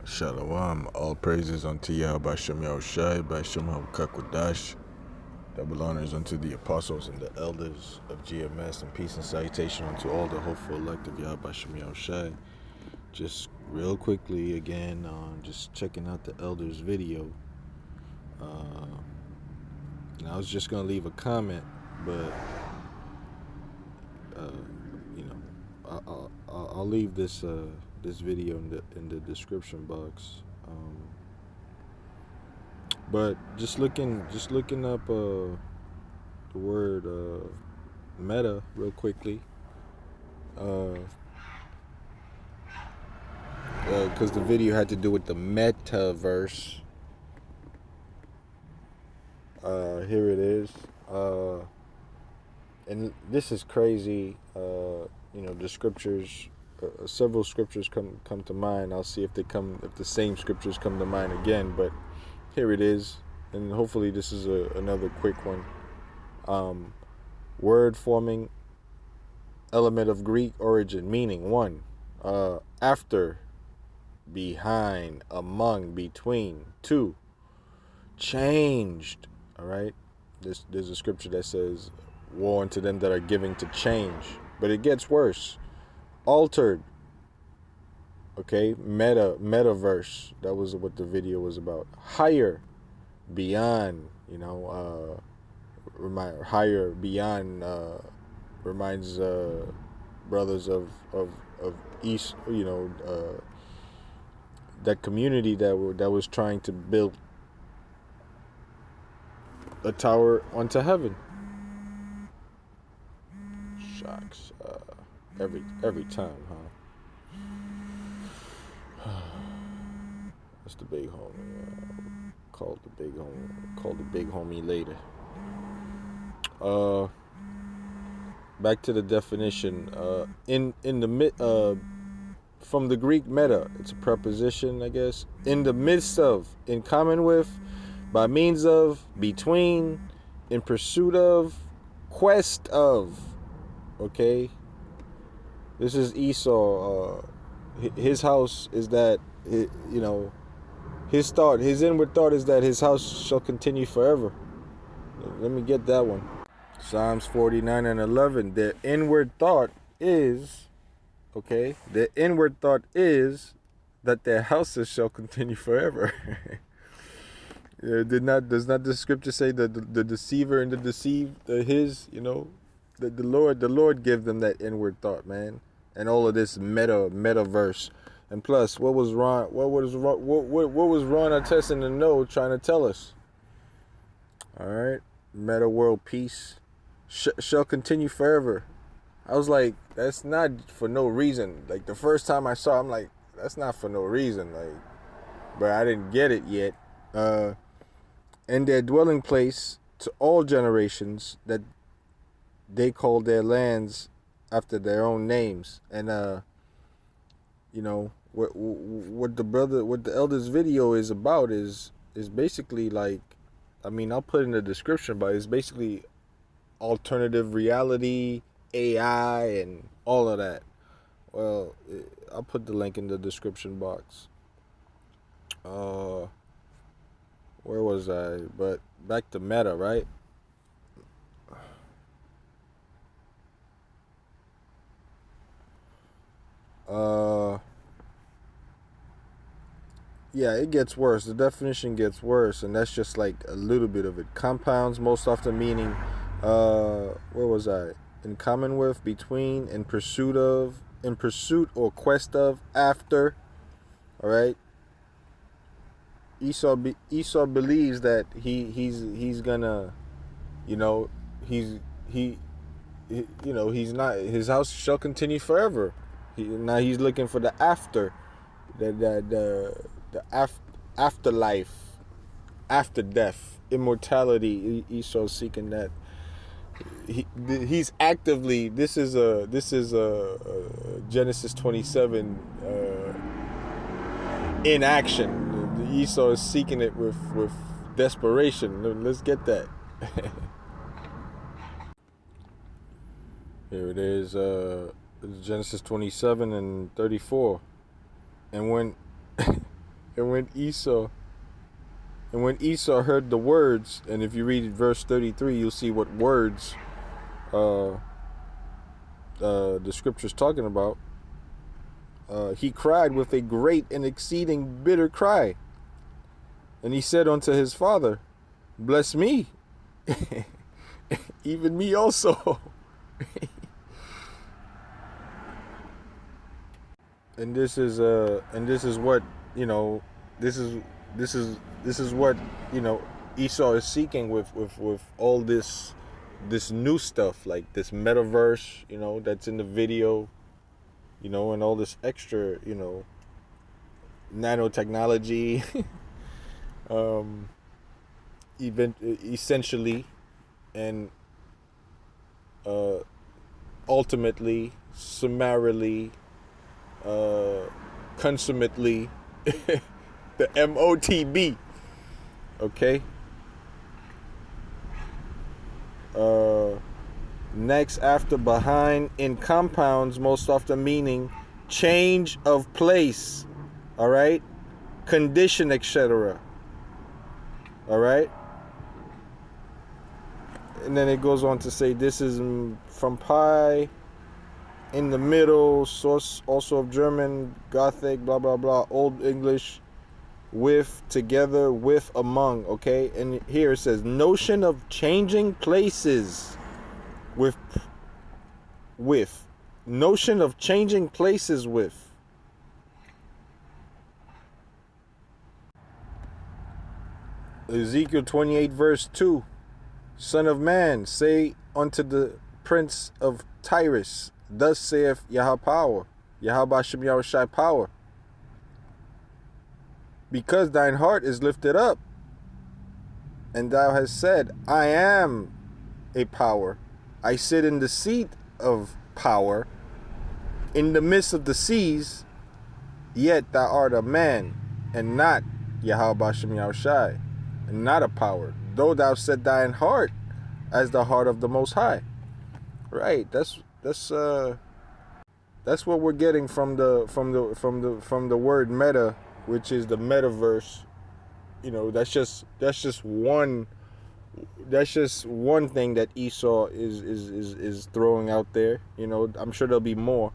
Shalom, all praises unto Yahweh Bashem Yahushai, Bashem Hakwadash. Double honors unto the apostles and the elders of GMS, and peace and salutation unto all the hopeful elect of Yahweh Bashem Yahushai. Just real quickly again, just checking out the elders video. And I was just gonna leave a comment, but I'll leave this this video in the description box. But just looking up the word meta real quickly, because the video had to do with the Metaverse. Here it is, and this is crazy. The scriptures, several scriptures come to mind. I'll see if the same scriptures come to mind again. But here it is, and hopefully this is another quick one. Word forming element of Greek origin, meaning 1, after, behind, among, between. 2, changed. All right, there's a scripture that says, "Woe unto them that are giving to change," but it gets worse. Altered. Okay, metaverse. That was what the video was about. Higher, beyond. Higher, beyond. Reminds brothers of East. That community that was trying to build a tower onto heaven. Shocks. Every time, huh? That's the big homie. Call the big homie later. Back to the definition. From the Greek meta, it's a preposition, I guess. In the midst of, in common with, by means of, between, in pursuit of, quest of. Okay? This is Esau. His house is that, his inward thought is that his house shall continue forever. Let me get that one. Psalms 49:11. Their inward thought is, their inward thought is that their houses shall continue forever. Does not the scripture say that the deceiver and the deceived, the Lord give them that inward thought, man, and all of this metaverse, and plus, what was Ron Artest in the know trying to tell us? All right, meta world peace shall continue forever. I was like, that's not for no reason. Like the first time I saw it, I'm like, that's not for no reason. Like, but I didn't get it yet. And their dwelling place to all generations, that they called their lands after their own names. And what the elders video is about is basically like, I mean, I'll put it in the description, but it's basically alternative reality, AI, and all of that. Well, I'll put the link in the description box. Where was I? But back to meta, right? Yeah, it gets worse. The definition gets worse, and that's just like a little bit of it. Compounds, most often meaning, where was I? In common with, between, in pursuit of, in pursuit or quest of, after. All right. Esau believes that he's gonna, he's not, his house shall continue forever. Now he's looking for the after, the afterlife, after death, immortality. Esau's seeking that. He's actively. This is a Genesis 27 in action. Esau is seeking it with desperation. Let's get that. Here it is. Genesis 27 and 34. And when And when Esau heard the words, and if you read verse 33, you'll see what words the scripture's talking about. He cried with a great and exceeding bitter cry. And he said unto his father, bless me, even me also. And this is what, this is what, Esau is seeking with all this new stuff, like this metaverse, that's in the video, and all this extra, nanotechnology, essentially, and ultimately, summarily, consummately, the MOTB. Okay. Next, after, behind, in compounds, most often meaning change of place. All right. Condition, etc. All right. And then it goes on to say this is from pi, in the middle, source also of German, Gothic, blah, blah, blah, Old English, with, together, with, among, okay? And here it says, notion of changing places with. Notion of changing places with. Ezekiel 28 verse 2. Son of man, say unto the prince of Tyrus, thus saith Yahweh Bashem Yahushai power. Because thine heart is lifted up, and thou hast said, I am a power. I sit in the seat of power, in the midst of the seas, yet thou art a man, and not Yahweh Bashem Yahushai, and not a power. Though thou set thine heart as the heart of the Most High. Right. That's what we're getting from the word meta, which is the metaverse. That's just one thing that Esau is throwing out there. I'm sure there'll be more.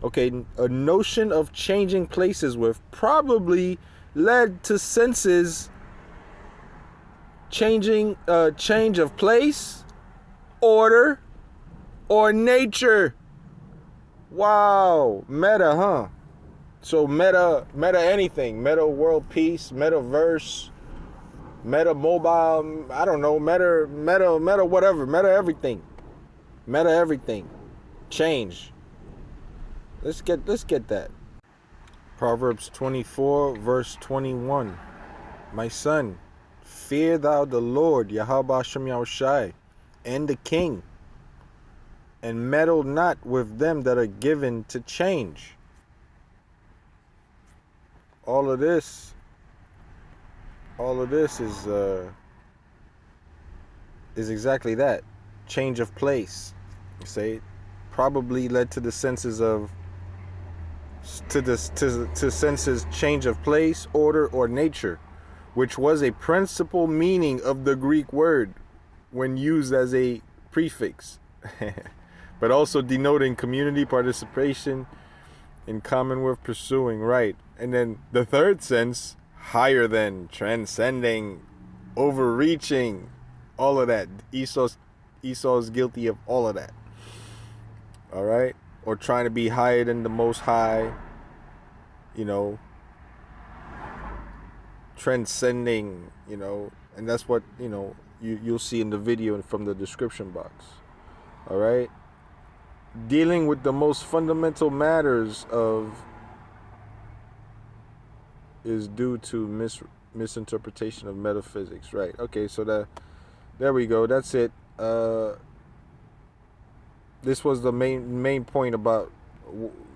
Okay, a notion of changing places with probably led to senses change of place, order, or nature. Wow, meta, huh? So meta anything, meta world peace, metaverse, meta mobile, I don't know, meta whatever, meta everything, change. Let's get that. Proverbs 24 verse 21. My son, fear thou the Lord, Yahweh Hashem Yahushai, and the king, and meddle not with them that are given to change. All of this is exactly that. Change of place. You say, probably led to the senses of to senses change of place, order, or nature, which was a principal meaning of the Greek word when used as a prefix, but also denoting community participation in common with pursuing, right? And then the third sense, higher than, transcending, overreaching, all of that. Esau's guilty of all of that. All right? Or trying to be higher than the Most High, transcending, and that's what, you'll see in the video from the description box. All right? Dealing with the most fundamental matters is due to misinterpretation of metaphysics. Right. Okay, so there we go. That's it. This was the main point about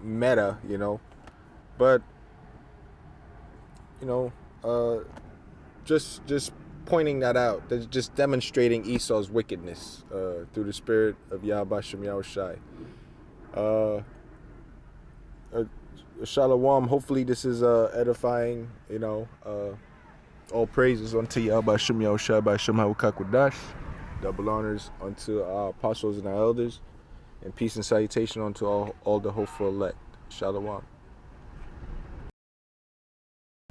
meta, but just pointing that out. That's just demonstrating Esau's wickedness through the spirit of Yahweh Bashem Yahushai. Shalom. Hopefully this is edifying, all praises unto Yahweh Shem Yahushua by Shem HaWakakwadash. Double honors unto our apostles and our elders. And peace and salutation unto all the hopeful elect. Shalom.